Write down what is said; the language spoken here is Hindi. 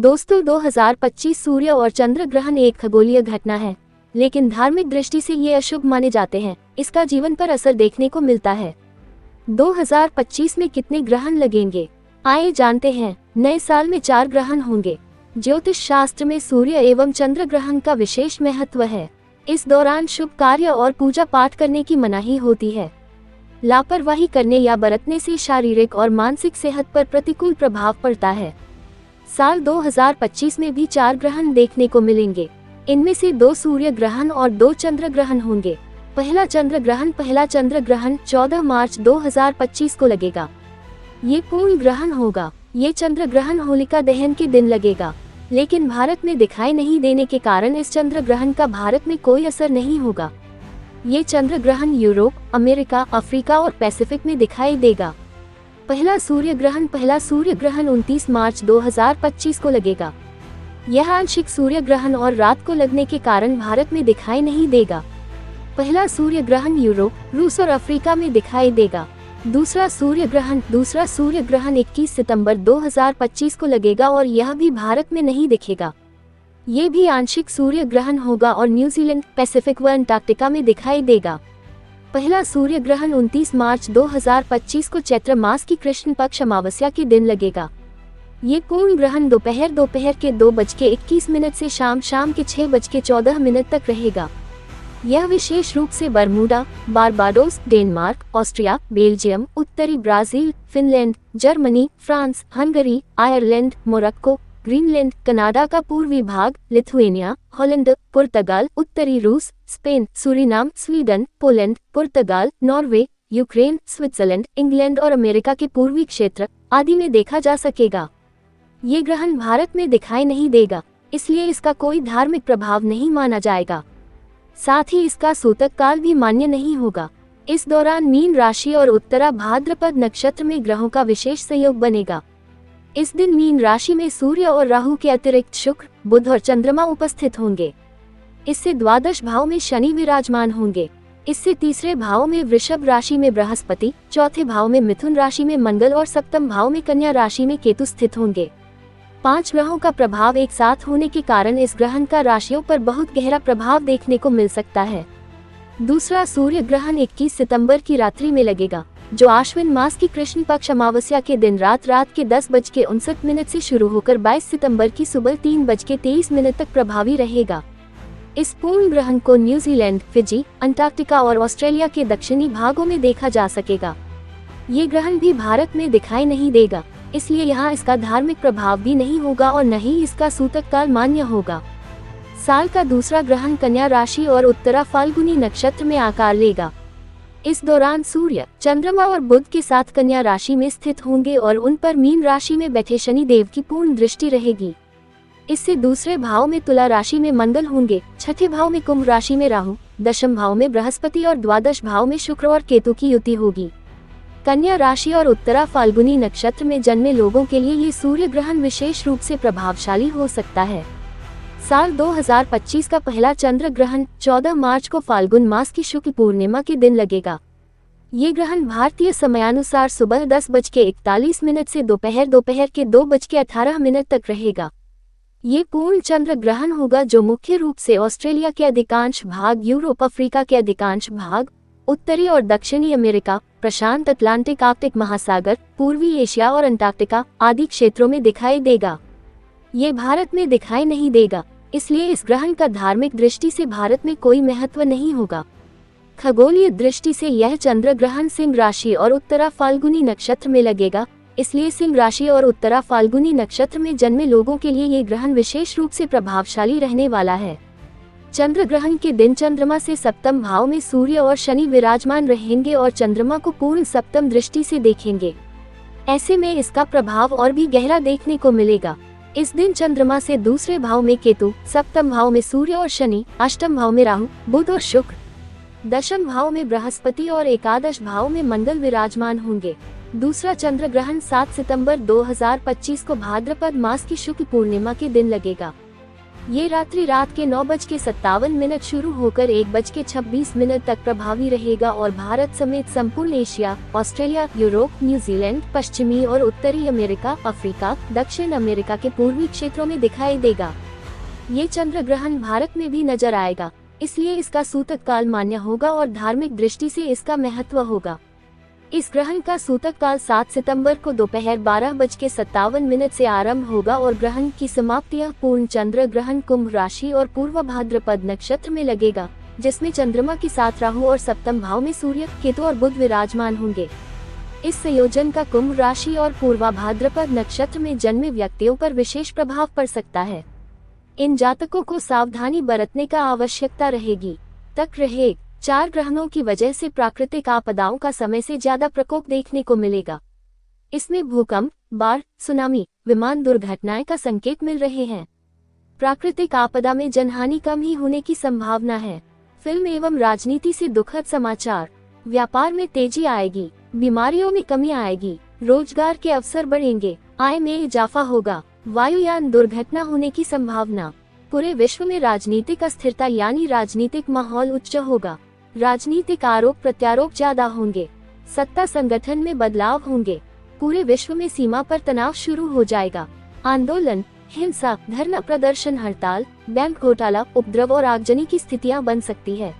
दोस्तों 2025 सूर्य और चंद्र ग्रहण एक खगोलीय घटना है, लेकिन धार्मिक दृष्टि से ये अशुभ माने जाते हैं। इसका जीवन पर असर देखने को मिलता है। 2025 में कितने ग्रहण लगेंगे, आइए जानते हैं। नए साल में 4 ग्रहण होंगे। ज्योतिष शास्त्र में सूर्य एवं चंद्र ग्रहण का विशेष महत्व है। इस दौरान शुभ कार्य और पूजा पाठ करने की मनाही होती है। लापरवाही करने या बरतने से शारीरिक और मानसिक सेहत पर प्रतिकूल प्रभाव पड़ता है। साल 2025 में भी 4 ग्रहण देखने को मिलेंगे। इनमें से 2 सूर्य ग्रहण और 2 चंद्र ग्रहण होंगे। पहला चंद्र ग्रहण 14 मार्च 2025 को लगेगा। ये पूर्ण ग्रहण होगा। ये चंद्र ग्रहण होलिका दहन के दिन लगेगा, लेकिन भारत में दिखाई नहीं देने के कारण इस चंद्र ग्रहण का भारत में कोई असर नहीं होगा। ये चंद्र ग्रहण यूरोप, अमेरिका, अफ्रीका और पैसिफिक में दिखाई देगा। पहला सूर्य ग्रहण 29 मार्च 2025 को लगेगा। यह आंशिक सूर्य ग्रहण और रात को लगने के कारण भारत में दिखाई नहीं देगा। पहला सूर्य ग्रहण यूरोप, रूस और अफ्रीका में दिखाई देगा। दूसरा सूर्य ग्रहण 21 सितंबर 2025 को लगेगा और यह भी भारत में नहीं दिखेगा। ये भी आंशिक सूर्य ग्रहण होगा और न्यूजीलैंड, पैसिफिक व अंटार्कटिका में दिखाई देगा। पहला सूर्य ग्रहण 29 मार्च 2025 को चैत्र मास की कृष्ण पक्ष अमावस्या के दिन लगेगा। ये पूर्ण ग्रहण दोपहर के 2:21 से शाम के 6:14 तक रहेगा। यह विशेष रूप से Bermuda, Barbados, Denmark, Austria, Belgium, उत्तरी Brazil, Finland, Germany, France, Hungary, Ireland, Morocco, Greenland, Canada का पूर्वी भाग, लिथुआनिया, हॉलैंड, पुर्तगाल, उत्तरी रूस, स्पेन, सूरीनाम, स्वीडन, पोलैंड, पुर्तगाल, नॉर्वे, यूक्रेन, स्विट्जरलैंड, इंग्लैंड और अमेरिका के पूर्वी क्षेत्र आदि में देखा जा सकेगा। ये ग्रहण भारत में दिखाई नहीं देगा, इसलिए इसका कोई धार्मिक प्रभाव नहीं माना जाएगा। साथ ही इसका सूतक काल भी मान्य नहीं होगा। इस दौरान मीन राशि और उत्तरा भाद्रपद नक्षत्र में ग्रहों का विशेष संयोग बनेगा। इस दिन मीन राशि में सूर्य और राहु के अतिरिक्त शुक्र, बुध और चंद्रमा उपस्थित होंगे। इससे द्वादश भाव में शनि विराजमान होंगे। इससे तीसरे भाव में वृषभ राशि में बृहस्पति, चौथे भाव में मिथुन राशि में मंगल और सप्तम भाव में कन्या राशि में केतु स्थित होंगे। 5 ग्रहों का प्रभाव एक साथ होने के कारण इस ग्रहण का राशियों पर बहुत गहरा प्रभाव देखने को मिल सकता है। दूसरा सूर्य ग्रहण 21 सितंबर की रात्रि में लगेगा, जो आश्विन मास की कृष्ण पक्ष अमावस्या के दिन रात के 10:59 से शुरू होकर 22 सितंबर की सुबह 3:23 तक प्रभावी रहेगा। इस पूर्ण ग्रहण को न्यूजीलैंड, फिजी, अंटार्कटिका और ऑस्ट्रेलिया के दक्षिणी भागों में देखा जा सकेगा। ये ग्रहण भी भारत में दिखाई नहीं देगा, इसलिए यहाँ इसका धार्मिक प्रभाव भी नहीं होगा और न ही इसका सूतक काल मान्य होगा। साल का दूसरा ग्रहण कन्या राशि और उत्तरा फाल्गुनी नक्षत्र में आकार लेगा। इस दौरान सूर्य, चंद्रमा और बुध के साथ कन्या राशि में स्थित होंगे और उन पर मीन राशि में बैठे शनि देव की पूर्ण दृष्टि रहेगी। इससे दूसरे भाव में तुला राशि में मंगल होंगे, छठे भाव में कुंभ राशि में राहु, दशम भाव में बृहस्पति और द्वादश भाव में शुक्र और केतु की युति होगी। कन्या राशि और उत्तरा फाल्गुनी नक्षत्र में जन्मे लोगों के लिए ये सूर्य ग्रहण विशेष रूप से प्रभावशाली हो सकता है। साल 2025 का पहला चंद्र ग्रहण 14 मार्च को फाल्गुन मास की शुक्ल पूर्णिमा के दिन लगेगा। ये ग्रहण भारतीय समयानुसार सुबह 10:41 से दोपहर के 2:18 तक रहेगा। ये पूर्ण चंद्र ग्रहण होगा, जो मुख्य रूप से ऑस्ट्रेलिया के अधिकांश भाग, यूरोप, अफ्रीका के अधिकांश भाग, उत्तरी और दक्षिणी अमेरिका, प्रशांत अटलांटिक, आर्कटिक महासागर, पूर्वी एशिया और अंटार्कटिका आदि क्षेत्रों में दिखाई देगा। ये भारत में दिखाई नहीं देगा, इसलिए इस ग्रहण का धार्मिक दृष्टि से भारत में कोई महत्व नहीं होगा। खगोलीय दृष्टि से यह चंद्र ग्रहण सिंह राशि और उत्तरा फाल्गुनी नक्षत्र में लगेगा, इसलिए सिंह राशि और उत्तरा फाल्गुनी नक्षत्र में जन्मे लोगों के लिए ये ग्रहण विशेष रूप से प्रभावशाली रहने वाला है। चंद्र ग्रहण के दिन चंद्रमा से सप्तम भाव में सूर्य और शनि विराजमान रहेंगे और चंद्रमा को पूर्ण सप्तम दृष्टि से देखेंगे। ऐसे में इसका प्रभाव और भी गहरा देखने को मिलेगा। इस दिन चंद्रमा से दूसरे भाव में केतु, सप्तम भाव में सूर्य और शनि, अष्टम भाव में राहु, बुध और शुक्र, दशम भाव में बृहस्पति और एकादश भाव में मंगल विराजमान होंगे। दूसरा चंद्र ग्रहण 7 सितंबर 2025 को भाद्रपद मास की शुक्ल पूर्णिमा के दिन लगेगा। ये रात्रि रात के 9:57 शुरू होकर 1:26 तक प्रभावी रहेगा और भारत समेत संपूर्ण एशिया, ऑस्ट्रेलिया, यूरोप, न्यूजीलैंड, पश्चिमी और उत्तरी अमेरिका, अफ्रीका, दक्षिण अमेरिका के पूर्वी क्षेत्रों में दिखाई देगा। ये चंद्र ग्रहण भारत में भी नजर आएगा, इसलिए इसका सूतक काल मान्य होगा और धार्मिक दृष्टि से इसका महत्व होगा। इस ग्रहण का सूतक काल 7 सितंबर को दोपहर 12:57 से आरंभ होगा और ग्रहण की समाप्ति पूर्ण चंद्र ग्रहण कुंभ राशि और पूर्व भाद्रपद नक्षत्र में लगेगा, जिसमें चंद्रमा के साथ राहु और सप्तम भाव में सूर्य, केतु और बुध विराजमान होंगे। इस संयोजन का कुंभ राशि और पूर्वा भाद्रपद नक्षत्र में जन्मे व्यक्तियों पर विशेष प्रभाव पड़ सकता है। इन जातकों को सावधानी बरतने का आवश्यकता रहेगी। तक रहे 4 ग्रहणों की वजह से प्राकृतिक आपदाओं का समय से ज्यादा प्रकोप देखने को मिलेगा। इसमें भूकंप, बाढ़, सुनामी, विमान दुर्घटनाएं का संकेत मिल रहे हैं। प्राकृतिक आपदा में जनहानि कम ही होने की संभावना है। फिल्म एवं राजनीति से दुखद समाचार। व्यापार में तेजी आएगी, बीमारियों में कमी आएगी, रोजगार के अवसर बढ़ेंगे, आय में इजाफा होगा। वायुयान दुर्घटना होने की संभावना। पूरे विश्व में राजनीतिक अस्थिरता यानी राजनीतिक माहौल उच्च होगा। राजनीतिक आरोप प्रत्यारोप ज्यादा होंगे। सत्ता संगठन में बदलाव होंगे। पूरे विश्व में सीमा पर तनाव शुरू हो जाएगा। आंदोलन, हिंसा, धरना प्रदर्शन, हड़ताल, बैंक घोटाला, उपद्रव और आगजनी की स्थितियां बन सकती है।